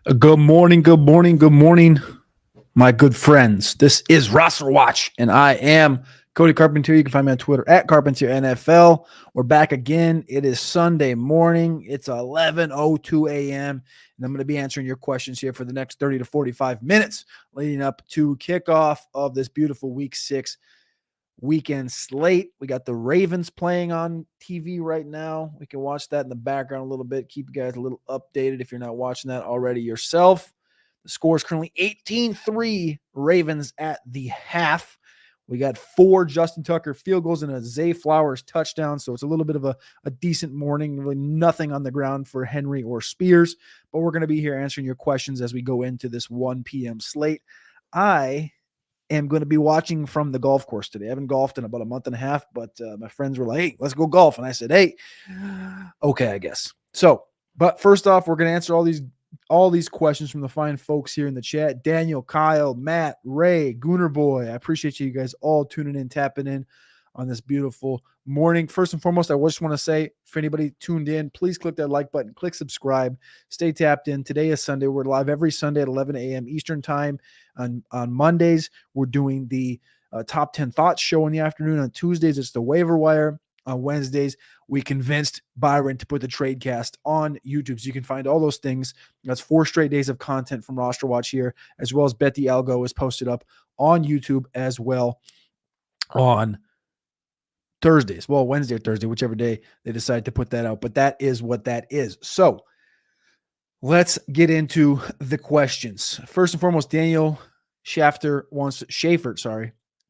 Good morning, good morning, good morning, my good friends. This is RosterWatch, and I am Cody Carpentier. You can find me on Twitter at Carpentier NFL. We're back again. It is Sunday morning. It's 11:02 a.m., and I'm going to be answering your questions here for the next 30 to 45 minutes leading up to kickoff of this beautiful Week 6 weekend slate. We got the Ravens playing on TV right now. We can watch that in the background a little bit, keep you guys a little updated if you're not watching that already yourself. The score is currently 18-3 Ravens at the half. We got 4 Justin Tucker field goals and a Zay Flowers touchdown, so it's a little bit of a decent morning. Really nothing on the ground for Henry or Spears, but we're going to be here answering your questions as we go into this 1 p.m. slate. I am going to be watching from the golf course today. I haven't golfed in about a month and a half, but my friends were like, hey, let's go golf. And I said, hey, okay, I guess. So, but first off, we're going to answer all these questions from the fine folks here in the chat. Daniel, Kyle, Matt, Ray, Gooner Boy. I appreciate you guys all tuning in, tapping in on this beautiful morning. First and foremost, I just want to say, for anybody tuned in, please click that like button, click subscribe, stay tapped in. Today is Sunday. We're live every Sunday at 11 a.m. Eastern time. On Mondays, we're doing the top 10 thoughts show in the afternoon. On Tuesdays, it's the waiver wire. On Wednesdays, we convinced Byron to put the trade cast on YouTube. So you can find all those things. That's 4 straight days of content from RosterWatch here, as well as Bet the Algo is posted up on YouTube as well on Thursdays. Well, Wednesday or Thursday, whichever day they decide to put that out. But that is what that is. So let's get into the questions. First and foremost, Daniel Schaefer wants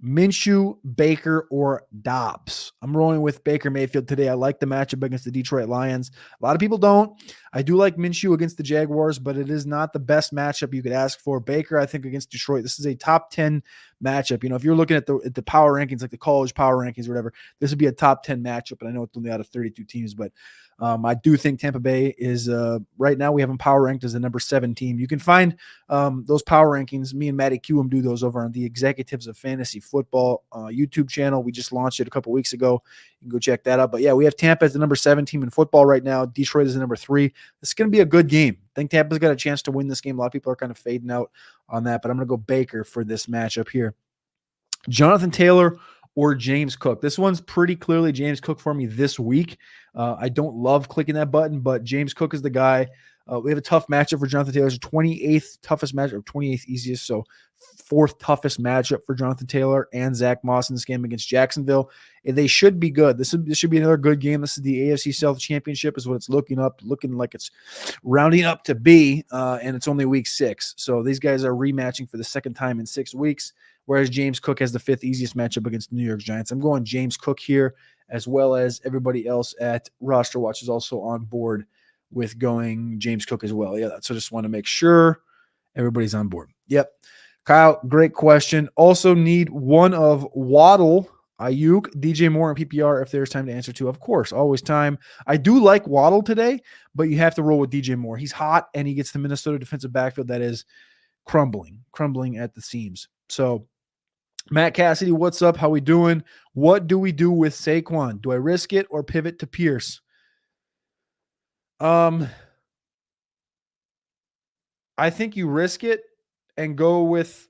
Minshew, Baker, or Dobbs. I'm rolling with Baker Mayfield today. I like the matchup against the Detroit Lions. A lot of people don't. I do like Minshew against the Jaguars, but it is not the best matchup you could ask for. Baker, I think, against Detroit, this is a top 10 matchup. You know, if you're looking at the power rankings, like the college power rankings or whatever, this would be a top 10 matchup. And I know it's only out of 32 teams, but I do think Tampa Bay is right now we have them power ranked as the number 7 team. You can find those power rankings. Me and Matty Cuum do those over on the Executives of Fantasy Football YouTube channel. We just launched it a couple weeks ago. You can go check that out. But yeah, we have Tampa as the number 7 team in football right now. Detroit is the number 3. This is going to be a good game. I think Tampa's got a chance to win this game. A lot of people are kind of fading out on that, but I'm going to go Baker for this matchup here. Jonathan Taylor or James Cook. This one's pretty clearly James Cook for me this week. I don't love clicking that button, but James Cook is the guy. We have a tough matchup for Jonathan Taylor. It's 28th toughest matchup, 28th easiest, so 4th toughest matchup for Jonathan Taylor and Zach Moss in this game against Jacksonville. They should be good. This should be another good game. This is the AFC South Championship is what it's looking like it's rounding up to be, and it's only week 6. So these guys are rematching for the second time in 6 weeks, whereas James Cook has the 5th easiest matchup against the New York Giants. I'm going James Cook here, as well as everybody else at RosterWatch is also on board with going James Cook as well. Yeah, so just want to make sure everybody's on board. Yep. Kyle, great question. Also need one of Waddle, Ayuk, DJ Moore, and PPR if there's time to answer to. Of course, always time. I do like Waddle today, but you have to roll with DJ Moore. He's hot, and he gets the Minnesota defensive backfield that is crumbling at the seams. So Matt Cassidy, what's up? How we doing? What do we do with Saquon? Do I risk it or pivot to Pierce? I think you risk it and go with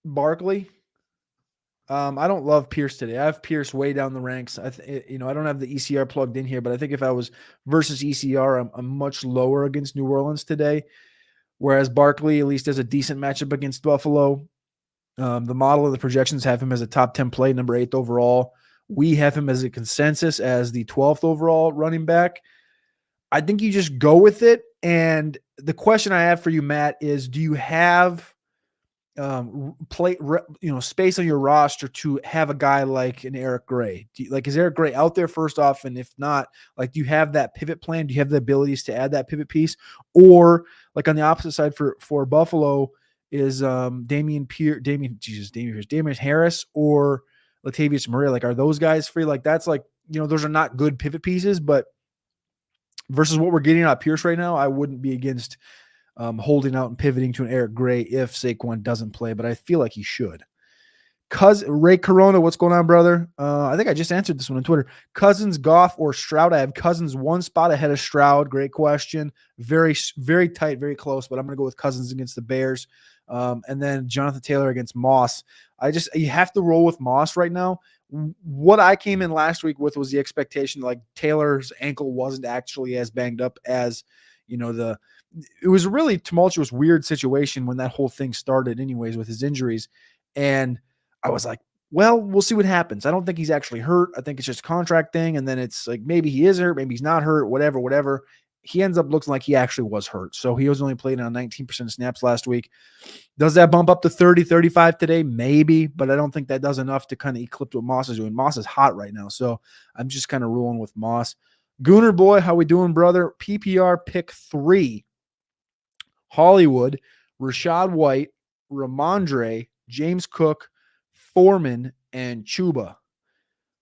Barkley. I don't love Pierce today. I have Pierce way down the ranks. I don't have the ECR plugged in here, but I think if I was versus ECR, I'm much lower against New Orleans today. Whereas Barkley at least has a decent matchup against Buffalo. The model of the projections have him as a top 10 play, number 8th overall. We have him as a consensus as the 12th overall running back. I think you just go with it. And the question I have for you, Matt, is do you have space on your roster to have a guy like an Eric Gray? Is Eric Gray out there first off? And if not, do you have that pivot plan? Do you have the abilities to add that pivot piece? Or on the opposite side for Buffalo is Damian Harris or Latavius Murray? Are those guys free? Those are not good pivot pieces, but versus what we're getting out of Pierce right now, I wouldn't be against holding out and pivoting to an Eric Gray if Saquon doesn't play, but I feel like he should. Ray Corona, what's going on, brother? I think I just answered this one on Twitter. Cousins, Goff, or Stroud? I have Cousins one spot ahead of Stroud. Great question. Very, very tight, very close, but I'm going to go with Cousins against the Bears. And then Jonathan Taylor against Moss. You have to roll with Moss right now. What I came in last week with was the expectation like Taylor's ankle wasn't actually as banged up as, it was a really tumultuous, weird situation when that whole thing started anyways with his injuries. And I was like, well, we'll see what happens. I don't think he's actually hurt. I think it's just a contract thing. And then it's like, maybe he is hurt, maybe he's not hurt, whatever. He ends up looking like he actually was hurt. So he was only playing on 19% of snaps last week. Does that bump up to 30, 35 today? Maybe, but I don't think that does enough to kind of eclipse what Moss is doing. Moss is hot right now. So I'm just kind of rolling with Moss. Gooner boy, how we doing, brother? PPR pick 3. Hollywood, Rashad White, Ramondre, James Cook, Foreman, and Chuba.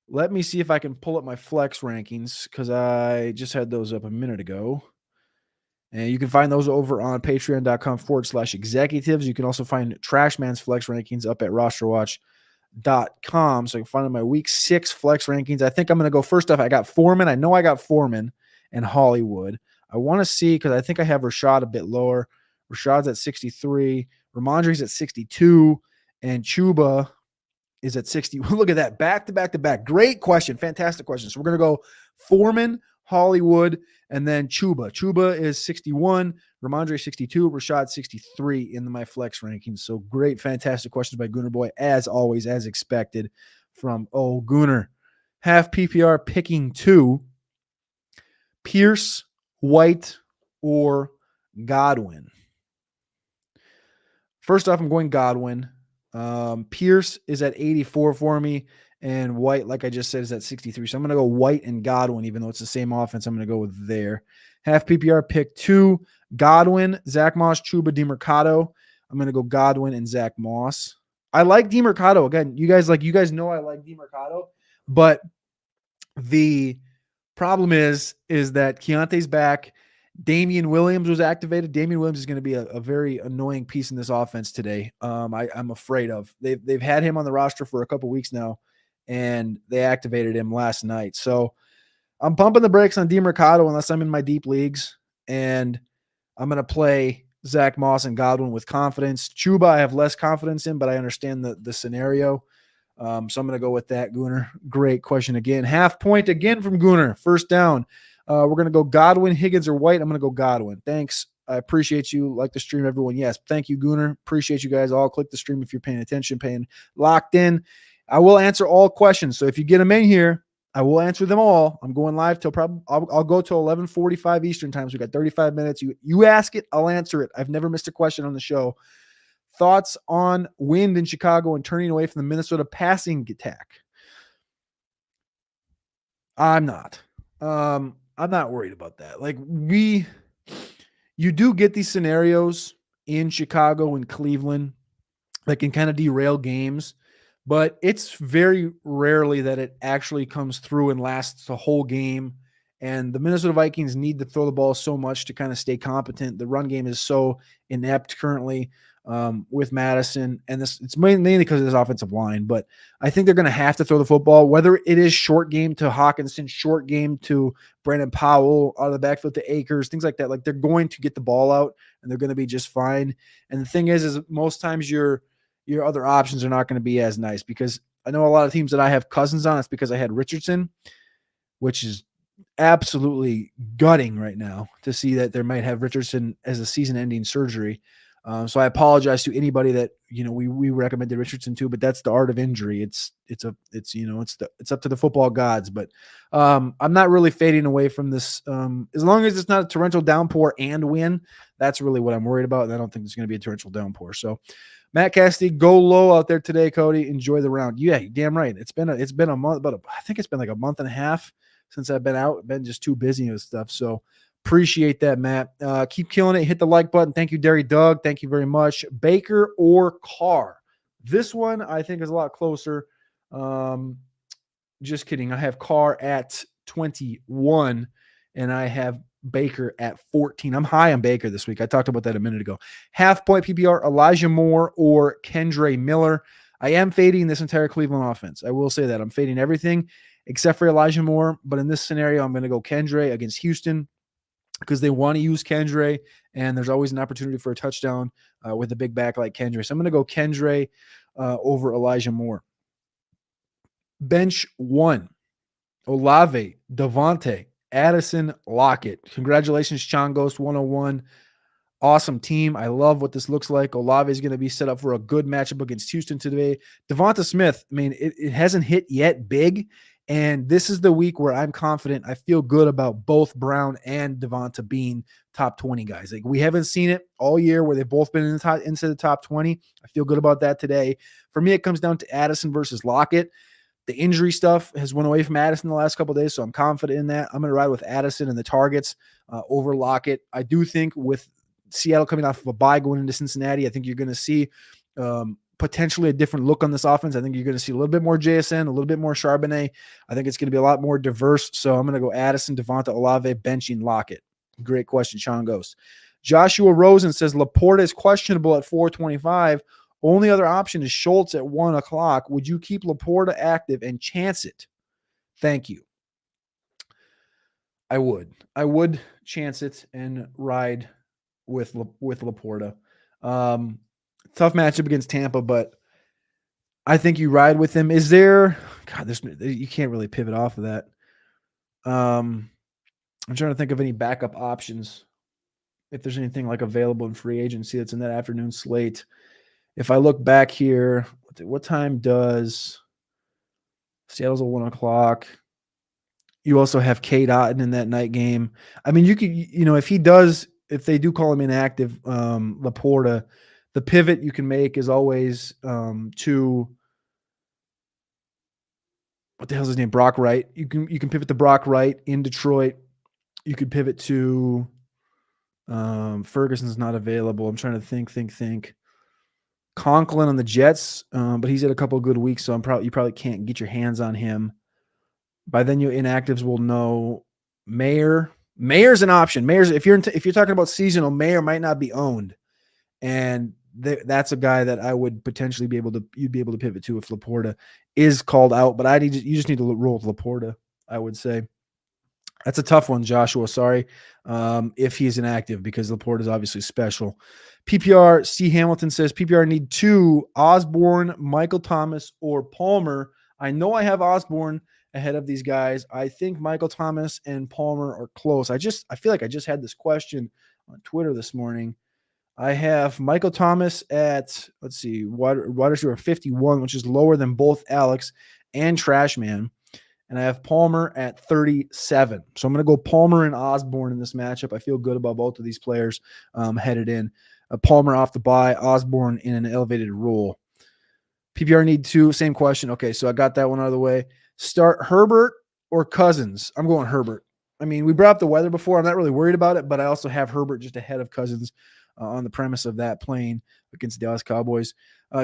Let me see if I can pull up my flex rankings because I just had those up a minute ago. And you can find those over on patreon.com/executives. You can also find Trashman's flex rankings up at RosterWatch.com. So you can find my week 6 flex rankings. I think I'm going to go first off. I got Foreman. I know I got Foreman and Hollywood. I want to see because I think I have Rashad a bit lower. Rashad's at 63. Ramondre's at 62. And Chuba is at 60. Look at that. Back to back to back. Great question. Fantastic question. So we're going to go Foreman, Hollywood, and then Chuba. Chuba is 61. Ramondre 62. Rashad 63 in my flex rankings. So great, fantastic questions by Gooner Boy, as always, as expected from Gooner. Half PPR picking 2. Pierce, White, or Godwin. First off, I'm going Godwin. Pierce is at 84 for me, and White, like I just said, is at 63. So I'm going to go White and Godwin, even though it's the same offense. I'm going to go with there. Half PPR pick 2, Godwin, Zach Moss, Chuba, DeMercado. I'm going to go Godwin and Zach Moss. I like DeMercado. Again, you guys know I like DeMercado, but the problem is that Keontae's back. Damian Williams was activated. Damian Williams is going to be a very annoying piece in this offense today. I'm afraid of. They've had him on the roster for a couple weeks now, and they activated him last night. So I'm pumping the brakes on DeMercado unless I'm in my deep leagues, and I'm going to play Zach Moss and Godwin with confidence. Chuba I have less confidence in, but I understand the scenario. So I'm going to go with that, Gooner. Great question again. Half point again from Gooner. First down. We're going to go Godwin, Higgins, or White. I'm going to go Godwin. Thanks. I appreciate you. Like the stream, everyone. Yes. Thank you, Gooner. Appreciate you guys all. Click the stream if you're paying attention, paying locked in. I will answer all questions. So if you get them in here, I will answer them all. I'm going live till probably I'll go till 11:45 Eastern time. So we got 35 minutes. You ask it, I'll answer it. I've never missed a question on the show. Thoughts on wind in Chicago and turning away from the Minnesota passing attack? I'm not worried about that. Like you do get these scenarios in Chicago and Cleveland that can kind of derail games, but it's very rarely that it actually comes through and lasts the whole game. And the Minnesota Vikings need to throw the ball so much to kind of stay competent. The run game is so inept currently with Madison, and it's mainly because of this offensive line. But I think they're going to have to throw the football, whether it is short game to Hawkinson, short game to Brandon Powell, out of the backfield to Akers, things like that. Like they're going to get the ball out, and they're going to be just fine. And the thing is most times your other options are not going to be as nice, because I know a lot of teams that I have Cousins on. It's because I had Richardson, which is absolutely gutting right now to see that there might have Richardson as a season-ending surgery. So I apologize to anybody that we recommended Richardson to, but that's the art of injury. It's up to the football gods. But I'm not really fading away from this. As long as it's not a torrential downpour and wind, that's really what I'm worried about. And I don't think it's going to be a torrential downpour. So Matt Cassidy, go low out there today, Cody. Enjoy the round. Yeah, you're damn right. It's been a month, I think it's been like a month and a half since I've been out. Been just too busy with stuff. So appreciate that, Matt. Keep killing it. Hit the like button. Thank you, Derry Doug. Thank you very much. Baker or Carr? This one I think is a lot closer. Just kidding. I have Carr at 21, and I have Baker at 14. I'm high on Baker this week. I talked about that a minute ago. Half point PPR, Elijah Moore or Kendre Miller. I am fading this entire Cleveland offense. I will say that. I'm fading everything except for Elijah Moore. But in this scenario, I'm going to go Kendre against Houston because they want to use Kendre, and there's always an opportunity for a touchdown with a big back like Kendre. So I'm going to go Kendre over Elijah Moore. Bench 1, Olave, Devontae, Addison, Lockett. Congratulations, Changos 101. Awesome team. I love what this looks like. Olave is going to be set up for a good matchup against Houston today. Devonta Smith, I mean, it hasn't hit yet big, and this is the week where I'm confident. I feel good about both Brown and Devonta being top 20 guys. Like, we haven't seen it all year where they've both been in the top, into the top 20. I feel good about that today. For me, it comes down to Addison versus Lockett. The injury stuff has went away from Addison the last couple of days, so I'm confident in that. I'm going to ride with Addison and the targets over Lockett. I do think with Seattle coming off of a bye going into Cincinnati, I think you're going to see potentially a different look on this offense. I think you're going to see a little bit more JSN, a little bit more Charbonnet. I think it's going to be a lot more diverse. So I'm going to go Addison, Devonta, Olave, benching Lockett. Great question, Sean Ghost. Joshua Rosen says Laporta is questionable at 425. Only other option is Schultz at 1 o'clock. Would you keep Laporta active and chance it? Thank you. I would. I would chance it and ride with Laporta. Tough matchup against Tampa, but I think you ride with him. Is there – God, you can't really pivot off of that. I'm trying to think of any backup options, if there's anything like available in free agency that's in that afternoon slate. If I look back here, what time does Seattle's at 1 o'clock? You also have Cade Otton in that night game. I mean, you could, if they do call him inactive, Laporta, the pivot you can make is always to what the hell's his name? Brock Wright. You can pivot to Brock Wright in Detroit. You could pivot to Ferguson's not available. I'm trying to think. Conklin on the Jets, but he's had a couple of good weeks, so you probably can't get your hands on him. By then, your inactives will know. Mayer's an option. If you're talking about seasonal, Mayer might not be owned, and that's a guy that I would potentially you'd be able to pivot to if Laporta is called out. But you just need to roll with Laporta, I would say. That's a tough one, Joshua. Sorry, if he's inactive, because Laporta is obviously special. PPR, C. Hamilton says, PPR need 2, Osborne, Michael Thomas, or Palmer. I know I have Osborne ahead of these guys. I think Michael Thomas and Palmer are close. I feel like I just had this question on Twitter this morning. I have Michael Thomas at, let's see, wide receiver 51, which is lower than both Alex and Trashman. And I have Palmer at 37. So I'm going to go Palmer and Osborne in this matchup. I feel good about both of these players headed in. Palmer off the bye, Osborne in an elevated role. PPR need 2, same question. Okay, so I got that one out of the way. Start Herbert or Cousins? I'm going Herbert. I mean, we brought up the weather before. I'm not really worried about it, but I also have Herbert just ahead of Cousins on the premise of that playing against the Dallas Cowboys.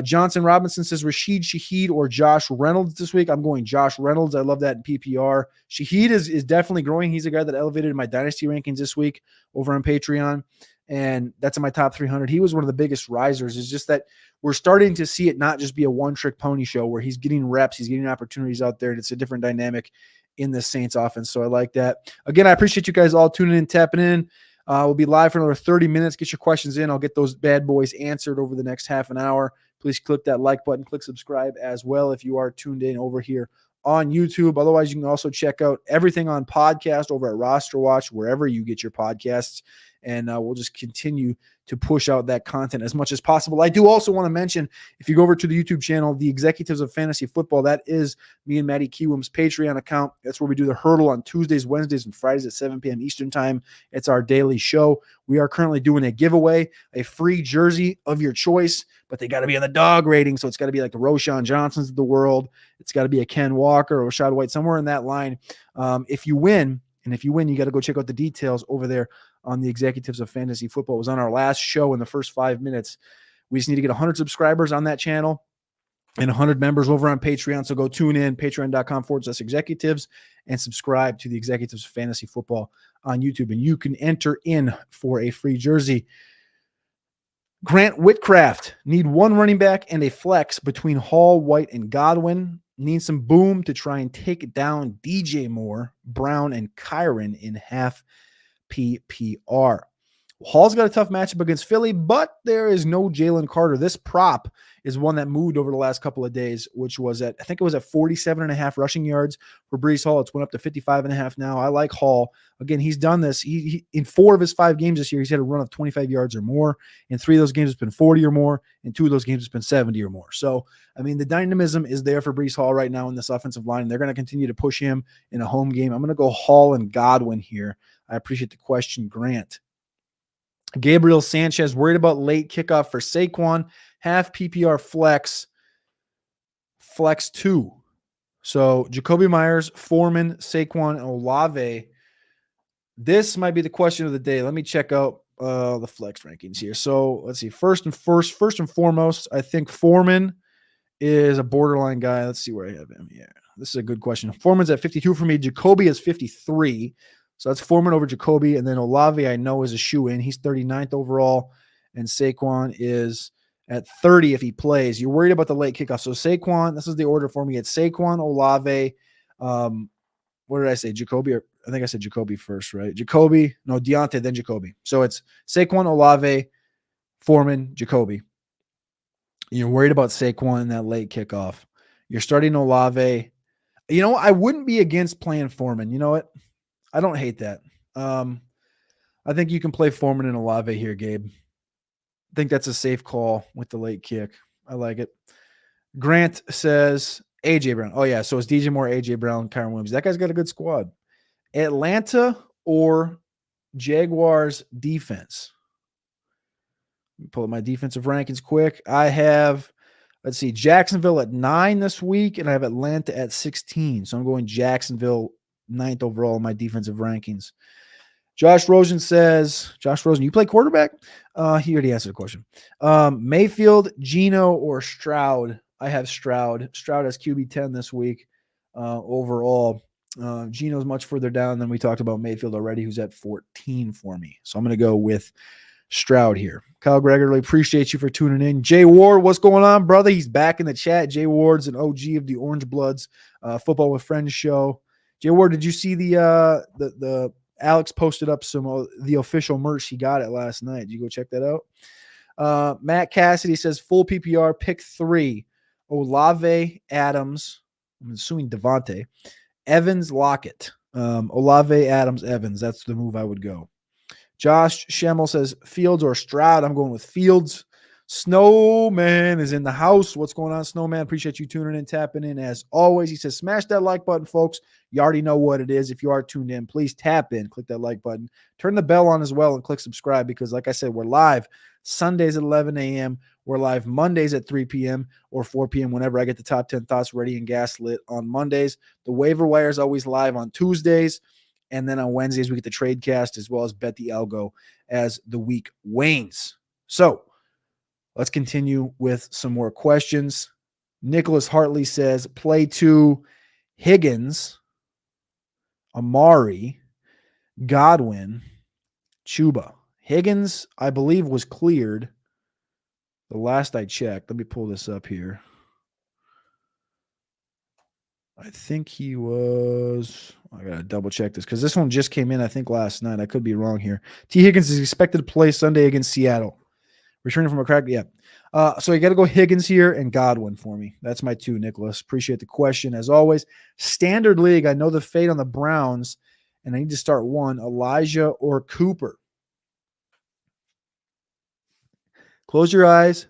Johnson Robinson says Rashid Shaheed or Josh Reynolds this week. I'm going Josh Reynolds. I love that in PPR. Shaheed is definitely growing. He's a guy that elevated in my dynasty rankings this week over on Patreon, and that's in my top 300. He was one of the biggest risers. It's just that we're starting to see it not just be a one-trick pony show where he's getting reps, he's getting opportunities out there, and it's a different dynamic in the Saints offense. So I like that. Again, I appreciate you guys all tuning in, tapping in. We'll be live for another 30 minutes. Get your questions in. I'll get those bad boys answered over the next half an hour. Please click that like button, click subscribe as well if you are tuned in over here on YouTube. Otherwise, you can also check out everything on podcast over at RosterWatch, wherever you get your podcasts. And we'll just continue to push out that content as much as possible. I do also want to mention, if you go over to the YouTube channel, the Executives of Fantasy Football, that is me and Maddie Kiewum's Patreon account. That's where we do the hurdle on Tuesdays, Wednesdays, and Fridays at 7 p.m. Eastern time. It's our daily show. We are currently doing a giveaway, a free jersey of your choice, but they got to be on the dog rating. So it's got to be like the Roshan Johnsons of the world. It's got to be a Ken Walker or Rashad White, somewhere in that line. If you win, you got to go check out the details over there on the Executives of Fantasy Football. It was on our last show in the first 5 minutes. We just need to get 100 subscribers on that channel and 100 members over on Patreon. So go tune in, patreon.com/executives, and subscribe to the Executives of Fantasy Football on YouTube. And you can enter in for a free jersey. Grant Whitcraft, need one running back and a flex between Hall, White, and Godwin. Need some boom to try and take down DJ Moore, Brown, and Kyron in half PPR. Hall's got a tough matchup against Philly, but there is no Jalen Carter. This prop is one that moved over the last couple of days, which was I think it was at 47.5 rushing yards for Breece Hall. It's went up to 55.5 now. I like Hall. Again, he's done this. He in 4 of his 5 games this year, he's had a run of 25 yards or more. In 3 of those games, it's been 40 or more. In 2 of those games, it's been 70 or more. So, I mean, the dynamism is there for Breece Hall right now in this offensive line. And they're going to continue to push him in a home game. I'm going to go Hall and Godwin here. I appreciate the question, Grant. Gabriel Sanchez worried about late kickoff for Saquon, half PPR flex 2. So Jacoby Myers, Foreman, Saquon, and Olave. This might be the question of the day. Let me check out the flex rankings here. So let's see. First and foremost, I think Foreman is a borderline guy. Let's see where I have him. Yeah, this is a good question. Foreman's at 52 for me. Jacoby is 53. So that's Foreman over Jacoby. And then Olave, I know, is a shoe-in. He's 39th overall. And Saquon is at 30 if he plays. You're worried about the late kickoff. So Saquon, this is the order for me. It's Saquon, Olave. What did I say? Jacoby? I think I said Jacoby first, right? Jacoby. No, Deontay, then Jacoby. So it's Saquon, Olave, Foreman, Jacoby. You're worried about Saquon in that late kickoff. You're starting Olave. You know, I wouldn't be against playing Foreman. You know what? I don't hate that. I think you can play Foreman and Olave here, Gabe. I think that's a safe call with the late kick. I like it. Grant says A.J. Brown. Oh, yeah. So it's DJ Moore, A.J. Brown, Kyron Williams. That guy's got a good squad. Atlanta or Jaguars defense? Let me pull up my defensive rankings quick. I have, let's see, Jacksonville at 9 this week, and I have Atlanta at 16. So I'm going Jacksonville 9th overall in my defensive rankings. Josh Rosen says, you play quarterback? He already answered the question. Mayfield, Geno, or Stroud? I have Stroud. Stroud has QB 10 this week overall. Geno's much further down than we talked about Mayfield already, who's at 14 for me. So I'm going to go with Stroud here. Kyle Gregory, appreciate you for tuning in. Jay Ward, what's going on, brother? He's back in the chat. Jay Ward's an OG of the Orange Bloods Football with Friends show. Jay Ward, did you see the Alex posted up some of the official merch he got it last night? Did you go check that out? Matt Cassidy says full PPR, pick 3. Olave, Adams, I'm assuming Devontae, Evans, Lockett. Olave, Adams, Evans. That's the move I would go. Josh Schemmel says Fields or Stroud. I'm going with Fields. Snowman is in the house. What's going on, Snowman? Appreciate you tuning in, tapping in as always. He says, smash that like button, folks. You already know what it is. If you are tuned in, please tap in, click that like button. Turn the bell on as well and click subscribe because, like I said, we're live Sundays at 11 a.m. We're live Mondays at 3 p.m. or 4 p.m. whenever I get the top 10 thoughts ready and gaslit on Mondays. The waiver wire is always live on Tuesdays. And then on Wednesdays, we get the trade cast as well as bet the algo as the week wanes. So let's continue with some more questions. Nicholas Hartley says, play 2, Higgins, Amari, Godwin, Chuba. Higgins, I believe, was cleared the last I checked. Let me pull this up here. I think he was, I got to double check this because this one just came in, I think, last night. I could be wrong here. T. Higgins is expected to play Sunday against Seattle. Returning from a crack, yeah. So you got to go Higgins here and Godwin for me. That's my 2, Nicholas. Appreciate the question as always. Standard league, I know the fate on the Browns, and I need to start one, Elijah or Cooper. Close your eyes,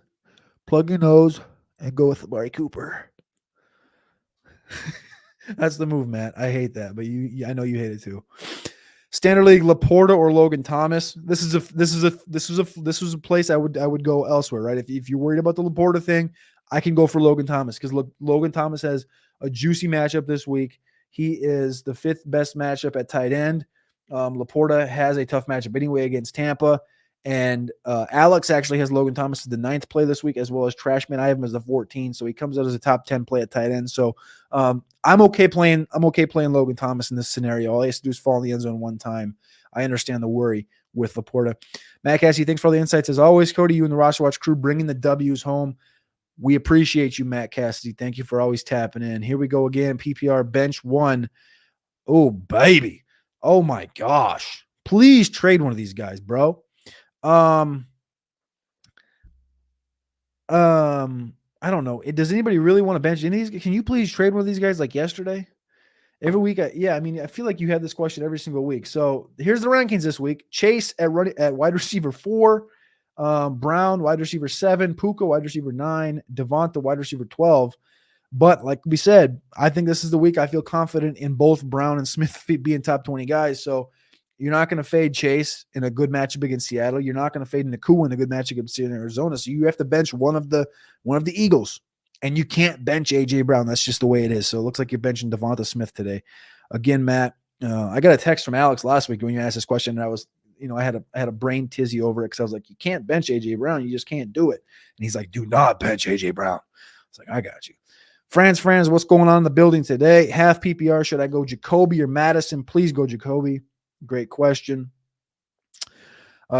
plug your nose, and go with Amari Cooper. That's the move, Matt. I hate that, but I know you hate it too. Standard League, Laporta or Logan Thomas. This is a place I would go elsewhere, right? If you're worried about the Laporta thing, I can go for Logan Thomas because Logan Thomas has a juicy matchup this week. He is the 5th best matchup at tight end. Laporta has a tough matchup anyway against Tampa. And Alex actually has Logan Thomas as the 9th play this week, as well as Trashman. I have him as the 14th, so he comes out as a top 10 play at tight end. So I'm okay playing Logan Thomas in this scenario. All he has to do is fall in the end zone one time. I understand the worry with Laporta. Matt Cassidy, thanks for all the insights. As always, Cody, you and the RosterWatch crew bringing the W's home. We appreciate you, Matt Cassidy. Thank you for always tapping in. Here we go again. PPR bench 1. Oh, baby. Oh, my gosh. Please trade one of these guys, bro. I don't know. Does anybody really want to bench any of these? Can you please trade one of these guys like yesterday? Every week, I feel like you have this question every single week. So here's the rankings this week. Chase at wide receiver 4, Brown wide receiver 7, Puka wide receiver 9, Devonta wide receiver 12. But like we said, I think this is the week I feel confident in both Brown and Smith being top 20 guys. So you're not going to fade Chase in a good matchup against Seattle. You're not going to fade Nakua in a good matchup against Arizona. So you have to bench one of the Eagles. And you can't bench A.J. Brown. That's just the way it is. So it looks like you're benching Devonta Smith today. Again, Matt, I got a text from Alex last week when you asked this question, and I was, I had a brain tizzy over it because I was like, you can't bench A.J. Brown. You just can't do it. And he's like, do not bench A.J. Brown. It's like, I got you. Franz, what's going on in the building today? Half PPR. Should I go Jacoby or Madison? Please go Jacoby. Great question.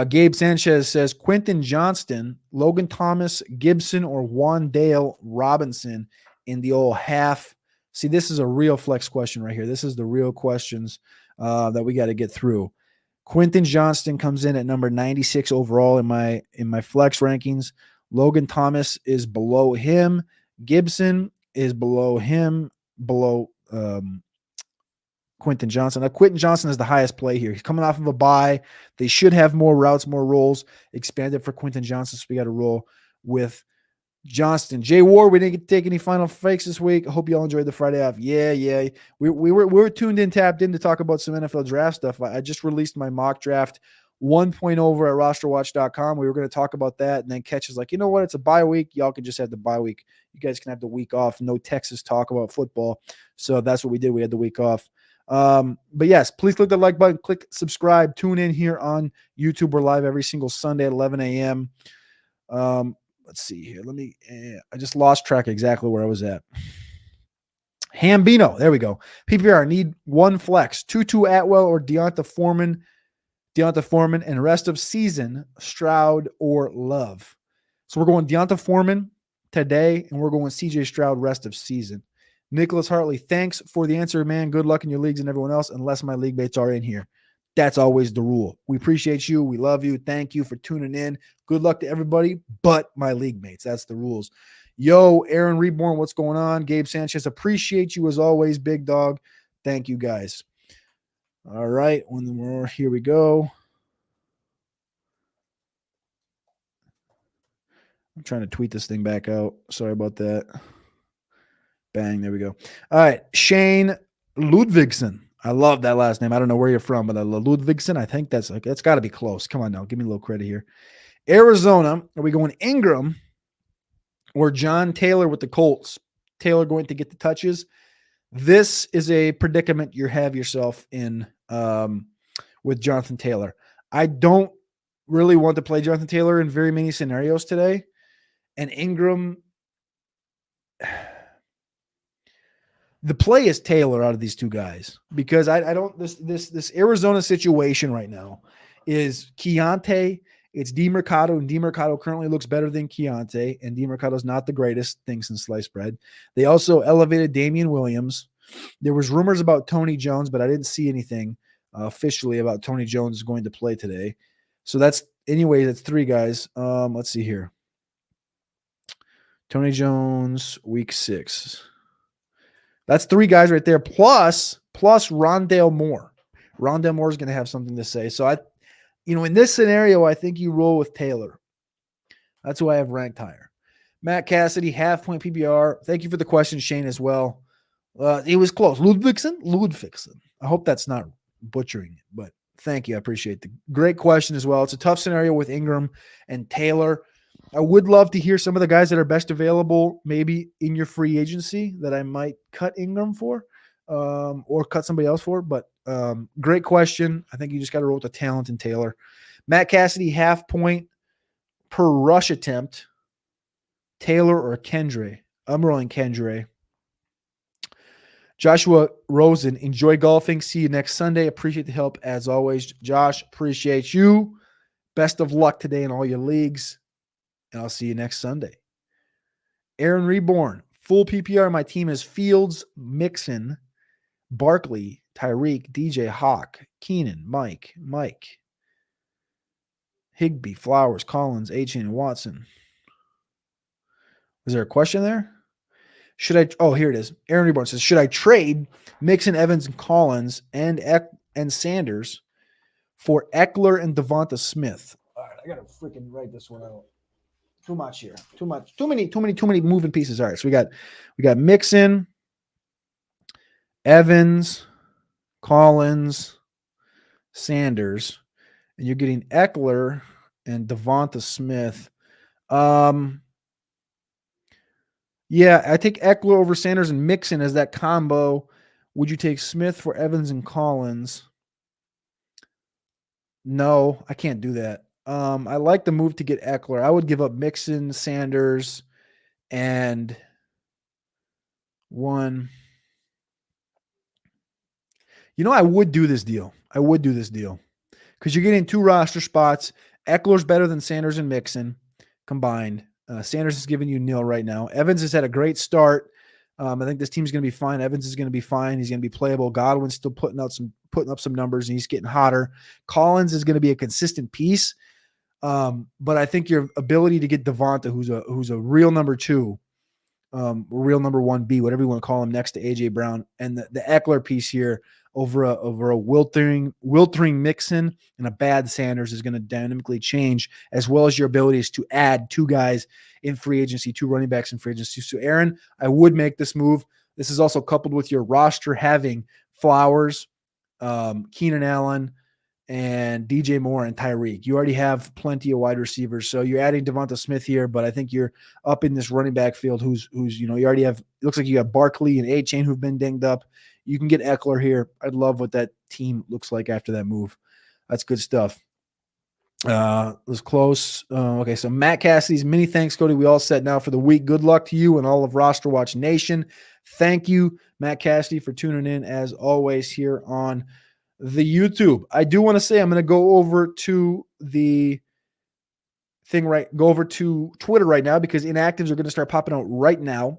Gabe Sanchez says Quentin Johnston, Logan Thomas, Gibson, or Wandale Robinson in the old half. See, this is a real flex question right here. This is the real questions that we got to get through. Quentin Johnston comes in at number 96 overall in my flex rankings. Logan Thomas is below him. Gibson is below him, below Quentin Johnson. Now, Quentin Johnson is the highest play here. He's coming off of a bye. They should have more routes, more roles expanded for Quentin Johnson, so we got to roll with Johnston. Jay Ward, we didn't get to take any final fakes this week. I hope you all enjoyed the Friday off. Yeah. We were tuned in, tapped in to talk about some NFL draft stuff. I just released my mock draft 1.0 over at rosterwatch.com. We were going to talk about that, and then Catch is like, you know what? It's a bye week. Y'all can just have the bye week. You guys can have the week off. No Texas talk about football. So that's what we did. We had the week off. But yes, please click the like button, click subscribe, tune in here on YouTube. We're live every single Sunday at 11 a.m. Let's see here. I just lost track of exactly where I was at. Hambino. There we go. PPR need one flex, Tutu Atwell or Deonta Foreman, and rest of season, Stroud or Love. So we're going Deonta Foreman today, and we're going CJ Stroud rest of season. Nicholas Hartley, thanks for the answer, man. Good luck in your leagues and everyone else, unless my league mates are in here. That's always the rule. We appreciate you. We love you. Thank you for tuning in. Good luck to everybody but my league mates. That's the rules. Yo, Aaron Reborn, what's going on? Gabe Sanchez, appreciate you as always, big dog. Thank you, guys. All right, one more. Here we go. I'm trying to tweet this thing back out. Sorry about that. Bang, there we go. All right, Shane Ludvigsen. I love that last name. I don't know where you're from, but Ludvigsen, I think that's got to be close. Come on now, give me a little credit here. Arizona, are we going Ingram or John Taylor with the Colts? Taylor going to get the touches. This is a predicament you have yourself in with Jonathan Taylor. I don't really want to play Jonathan Taylor in very many scenarios today. And Ingram, the play is Taylor out of these two guys because I don't this Arizona situation right now is Keontae, it's DeMercado, and DeMercado currently looks better than Keontae, and DeMercado's not the greatest thing since sliced bread. They also elevated Damian Williams. There was rumors about Tony Jones, but I didn't see anything officially about Tony Jones going to play today. So that's three guys. Let's see here. Tony Jones, week 6. That's three guys right there, plus Rondale Moore. Rondale Moore is going to have something to say. So in this scenario, I think you roll with Taylor. That's who I have ranked higher. Matt Cassidy, half-point PPR. Thank you for the question, Shane, as well. It was close. Ludvigsen. I hope that's not butchering it, but thank you. I appreciate the great question as well. It's a tough scenario with Ingram and Taylor. I would love to hear some of the guys that are best available, maybe in your free agency that I might cut Ingram for or cut somebody else for. But great question. I think you just got to roll with the talent in Taylor. Matt Cassidy, half point per rush attempt. Taylor or Kendre? I'm rolling Kendre. Joshua Rosen, enjoy golfing. See you next Sunday. Appreciate the help as always. Josh, appreciate you. Best of luck today in all your leagues. And I'll see you next Sunday. Aaron Reborn, full PPR. My team is Fields, Mixon, Barkley, Tyreek, DJ Hawk, Keenan, Mike, Higbee, Flowers, Collins, Achane, and Watson. Is there a question there? Here it is. Aaron Reborn says, should I trade Mixon, Evans, and Collins and Sanders for Eckler and Devonta Smith? All right, I got to freaking write this one out. Too much here. Too much. Too many moving pieces. All right, so we got Mixon, Evans, Collins, Sanders, and you're getting Eckler and Devonta Smith. Yeah, I take Eckler over Sanders and Mixon as that combo. Would you take Smith for Evans and Collins? No, I can't do that. I like the move to get Eckler. I would give up Mixon, Sanders, and one. I would do this deal. Because you're getting 2 roster spots. Eckler's better than Sanders and Mixon combined. Sanders is giving you nil right now. Evans has had a great start. I think this team's going to be fine. Evans is going to be fine. He's going to be playable. Godwin's still putting up some numbers, and he's getting hotter. Collins is going to be a consistent piece. But I think your ability to get Devonta, who's a real number 2, real number 1B, whatever you want to call him, next to AJ Brown, and the Eckler piece here over a wiltering Mixon and a bad Sanders is going to dynamically change, as well as your abilities to add 2 guys in free agency, 2 running backs in free agency. So Aaron, I would make this move. This is also coupled with your roster having Flowers, Keenan Allen, and DJ Moore and Tyreek. You already have plenty of wide receivers. So you're adding Devonta Smith here, but I think you're up in this running back field who's you already have, it looks like you got Barkley and Achane who've been dinged up. You can get Eckler here. I'd love what that team looks like after that move. That's good stuff. It was close. Okay, so Matt Cassidy's many thanks, Cody. We all set now for the week. Good luck to you and all of RosterWatch Nation. Thank you, Matt Cassidy, for tuning in as always here on the YouTube. I do want to say I'm going to go over to Twitter right now because inactives are going to start popping out right now.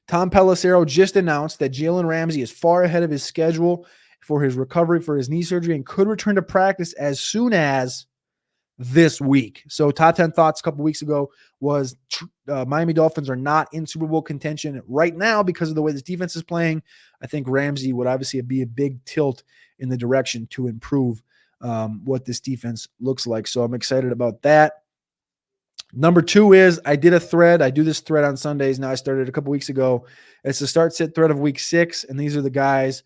Tom Pelissero just announced that Jalen Ramsey is far ahead of his schedule for his recovery for his knee surgery and could return to practice as soon as this week. So top 10 thoughts a couple weeks ago was Miami Dolphins are not in Super Bowl contention right now because of the way this defense is playing. I think Ramsey would obviously be a big tilt in the direction to improve what this defense looks like. So I'm excited about that. Number 2 is I do this thread on Sundays. Now I started a couple weeks ago. It's the start sit thread of week 6. And these are the guys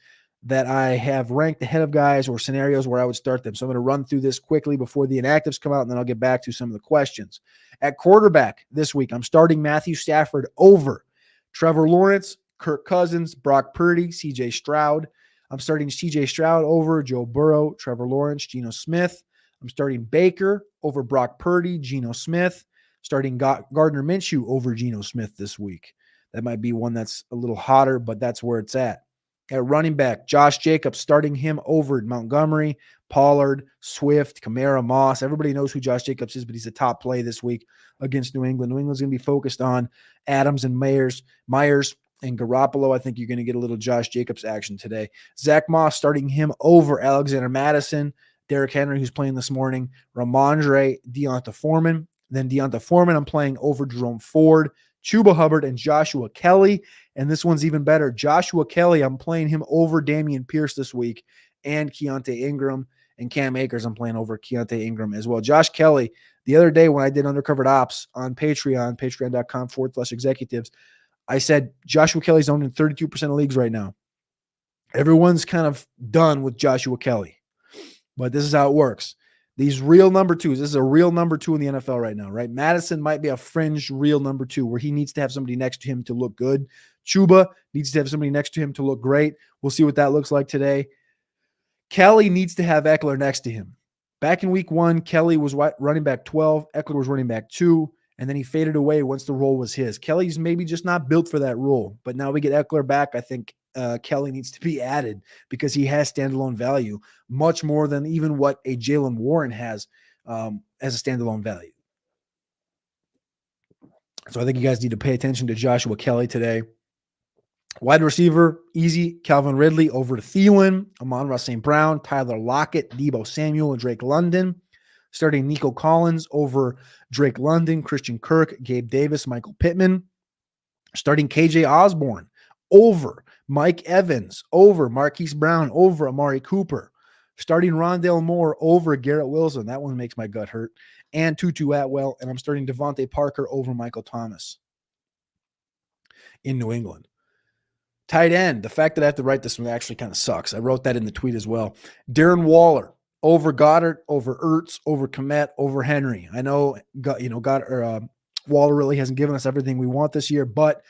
that I have ranked ahead of guys or scenarios where I would start them. So I'm going to run through this quickly before the inactives come out, and then I'll get back to some of the questions. At quarterback this week, I'm starting Matthew Stafford over Trevor Lawrence, Kirk Cousins, Brock Purdy, CJ Stroud. I'm starting CJ Stroud over Joe Burrow, Trevor Lawrence, Geno Smith. I'm starting Baker over Brock Purdy, Geno Smith. Starting Gardner Minshew over Geno Smith this week. That might be one that's a little hotter, but that's where it's at. At running back, Josh Jacobs, starting him over Montgomery, Pollard, Swift, Kamara, Moss. Everybody knows who Josh Jacobs is, but he's a top play this week against New England. New England's going to be focused on Adams and Myers and Garoppolo. I think you're going to get a little Josh Jacobs action today. Zach Moss, starting him over Alexander Madison, Derrick Henry, who's playing this morning, Ramondre, Deonta Foreman. Then Deonta Foreman, I'm playing over Jerome Ford, Chuba Hubbard, and Joshua Kelly. And this one's even better. Joshua Kelly, I'm playing him over Dameon Pierce this week, and Keontae Ingram. And Cam Akers, I'm playing over Keontae Ingram as well. Josh Kelly, the other day when I did Undercovered Ops on Patreon, patreon.com/executives, I said Joshua Kelly's owned in 32% of leagues right now. Everyone's kind of done with Joshua Kelly. But this is how it works. These real number 2s, this is a real number 2 in the NFL right now, right? Madison might be a fringe real number 2 where he needs to have somebody next to him to look good. Chuba needs to have somebody next to him to look great. We'll see what that looks like today. Kelly needs to have Eckler next to him. Back in week 1, Kelly was running back 12. Eckler was running back 2. And then he faded away once the role was his. Kelly's maybe just not built for that role. But now we get Eckler back. I think Kelly needs to be added because he has standalone value, much more than even what a Jaylen Warren has as a standalone value. So I think you guys need to pay attention to Joshua Kelly today. Wide receiver, easy. Calvin Ridley over to Thielen, Amon-Ra St. Brown, Tyler Lockett, Deebo Samuel, and Drake London. Starting Nico Collins over Drake London, Christian Kirk, Gabe Davis, Michael Pittman. Starting KJ Osborne over Mike Evans, over Marquise Brown, over Amari Cooper. Starting Rondale Moore over Garrett Wilson. That one makes my gut hurt. And Tutu Atwell. And I'm starting Devontae Parker over Michael Thomas in New England. Tight end. The fact that I have to write this one actually kind of sucks. I wrote that in the tweet as well. Darren Waller over Goddard, over Ertz, over Kmet, over Henry. I know, Waller really hasn't given us everything we want this year, but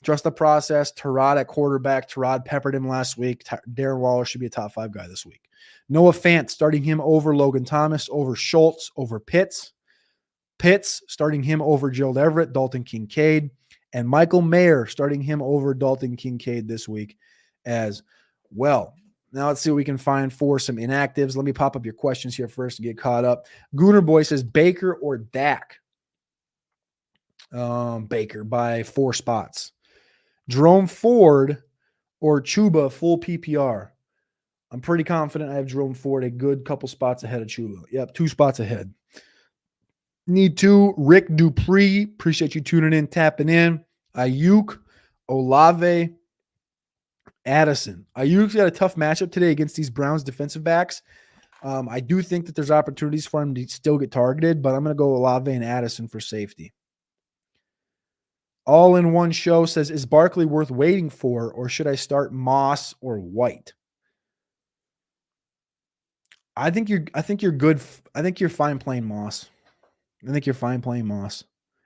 trust the process. Tyrod at quarterback. Tyrod peppered him last week. Darren Waller should be a top 5 guy this week. Noah Fant starting him over Logan Thomas, over Schultz, over Pitts. Pitts starting him over Gerald Everett, Dalton Kincaid. And Michael Mayer starting him over Dalton Kincaid this week as well. Now let's see what we can find for some inactives. Let me pop up your questions here first to get caught up. Gooner Boy says Baker or Dak? Baker by 4 spots. Jerome Ford or Chuba full PPR? I'm pretty confident I have Jerome Ford a good couple spots ahead of Chuba. Yep, 2 spots ahead. Need 2. Rick Dupree. Appreciate you tuning in, tapping in. Ayuk, Olave, Addison. Ayuk's got a tough matchup today against these Browns defensive backs. I do think that there's opportunities for him to still get targeted, but I'm going to go Olave and Addison for safety. All in One Show says, is Barkley worth waiting for, or should I start Moss or White? I think you're good. I think you're fine playing Moss.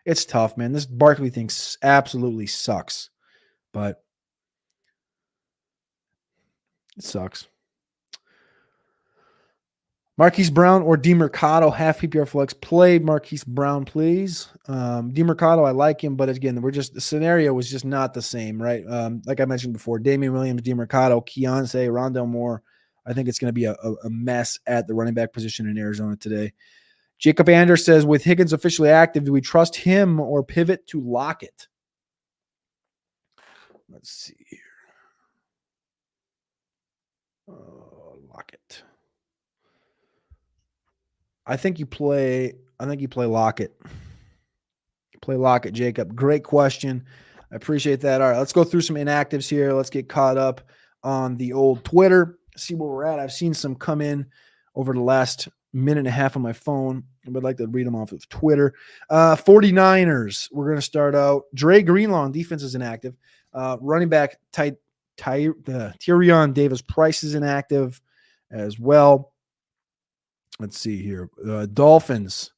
It's tough, man. This Barkley thing absolutely sucks, but it sucks. Marquise Brown or DeMercado, half PPR flex. Play Marquise Brown, please. DeMercado, I like him, but again, the scenario was just not the same, right? Like I mentioned before, Damian Williams, DeMercado, Keontae, Rondale Moore. I think it's going to be a mess at the running back position in Arizona today. Jacob Anders says, with Higgins officially active, do we trust him or pivot to Lockett? Let's see here. Lockett. I think you play Lockett. Play Lockett, Jacob. Great question. I appreciate that. All right, let's go through some inactives here. Let's get caught up on the old Twitter, see where we're at. I've seen some come in over the last minute and a half on my phone. I would like to read them off of Twitter. 49ers. We're going to start out. Dre Greenlaw on defense is inactive. Running back Tyrion Davis Price is inactive as well. Let's see here. Dolphins.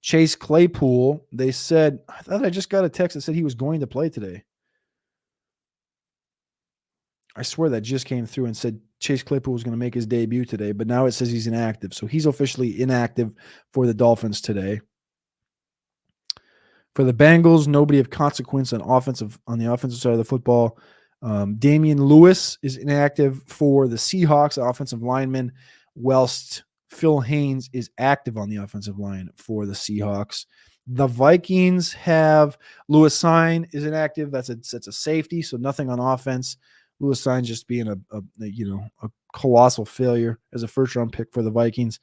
Chase Claypool. They said, I thought I just got a text that said he was going to play today. I swear that just came through and said Chase Claypool was going to make his debut today, but now it says he's inactive. So he's officially inactive for the Dolphins today. For the Bengals, nobody of consequence on the offensive side of the football. Damian Lewis is inactive for the Seahawks, offensive lineman, whilst Phil Haynes is active on the offensive line for the Seahawks. The Vikings have Lewis Sine is inactive. That's a safety, so nothing on offense. Lewis Sine just being a colossal failure as a first-round pick for the Vikings.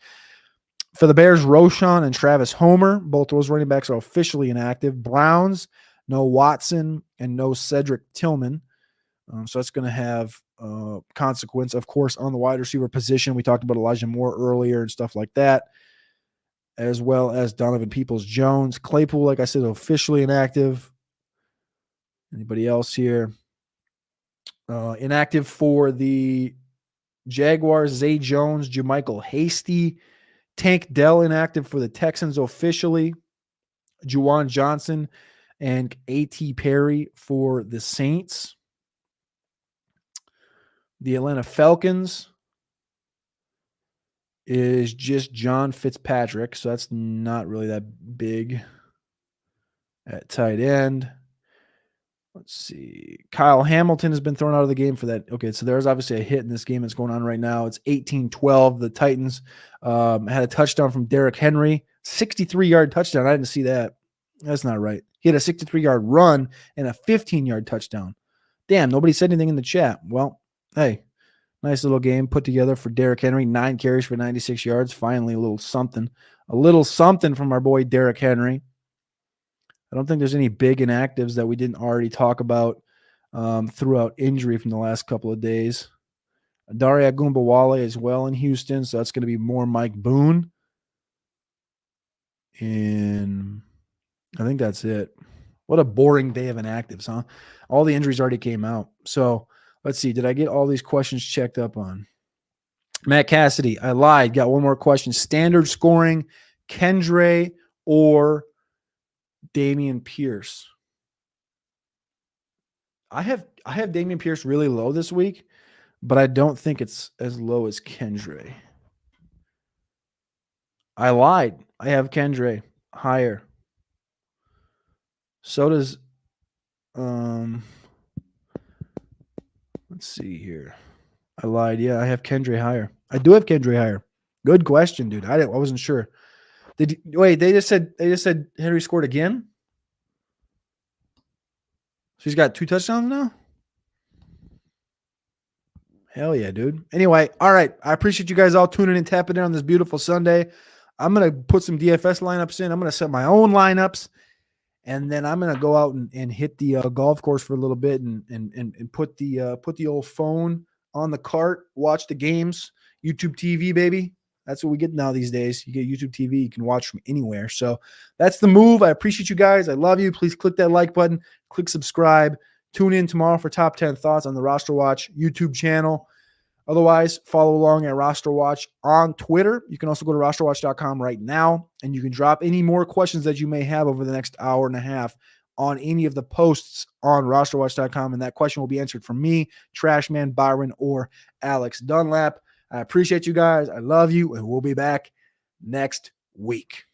For the Bears, Roschon and Travis Homer, both those running backs are officially inactive. Browns, no Watson and no Cedric Tillman. So that's going to have consequence, of course, on the wide receiver position. We talked about Elijah Moore earlier and stuff like that, as well as Donovan Peoples-Jones. Claypool, like I said, officially inactive. Anybody else here? Inactive for the Jaguars, Zay Jones, Jermichael Hasty. Tank Dell inactive for the Texans officially. Juwan Johnson and A.T. Perry for the Saints. The Atlanta Falcons is just John Fitzpatrick, so that's not really that big at tight end. Let's see. Kyle Hamilton has been thrown out of the game for that. Okay, so there's obviously a hit in this game that's going on right now. It's 18-12. The Titans had a touchdown from Derrick Henry, 63-yard touchdown. I didn't see that. That's not right. He had a 63-yard run and a 15-yard touchdown. Damn, nobody said anything in the chat. Well, hey, nice little game put together for Derrick Henry. 9 carries for 96 yards. Finally, a little something. A little something from our boy Derrick Henry. I don't think there's any big inactives that we didn't already talk about throughout injury from the last couple of days. Dare Agumbawale as well in Houston, so that's going to be more Mike Boone. And I think that's it. What a boring day of inactives, huh? All the injuries already came out. So let's see. Did I get all these questions checked up on? Matt Cassidy, I lied. Got one more question. Standard scoring, Kendre or Dameon Pierce? I have Dameon Pierce really low this week, but I don't think it's as low as Kendre. I lied. I have Kendre higher. So does let's see here. I lied. Yeah, I have Kendre higher. I do have Kendre higher. Good question, dude. I wasn't sure. Wait, they just said Henry scored again? So he's got 2 touchdowns now? Hell yeah, dude. Anyway, all right. I appreciate you guys all tuning in, tapping in on this beautiful Sunday. I'm going to put some DFS lineups in. I'm going to set my own lineups, and then I'm going to go out and hit the golf course for a little bit and put the old phone on the cart, watch the games, YouTube TV, baby. That's what we get now these days. You get YouTube TV. You can watch from anywhere. So that's the move. I appreciate you guys. I love you. Please click that like button. Click subscribe. Tune in tomorrow for top 10 thoughts on the RosterWatch YouTube channel. Otherwise, follow along at RosterWatch on Twitter. You can also go to rosterwatch.com right now, and you can drop any more questions that you may have over the next hour and a half on any of the posts on rosterwatch.com, and that question will be answered from me, Trashman, Byron, or Alex Dunlap. I appreciate you guys. I love you, and we'll be back next week.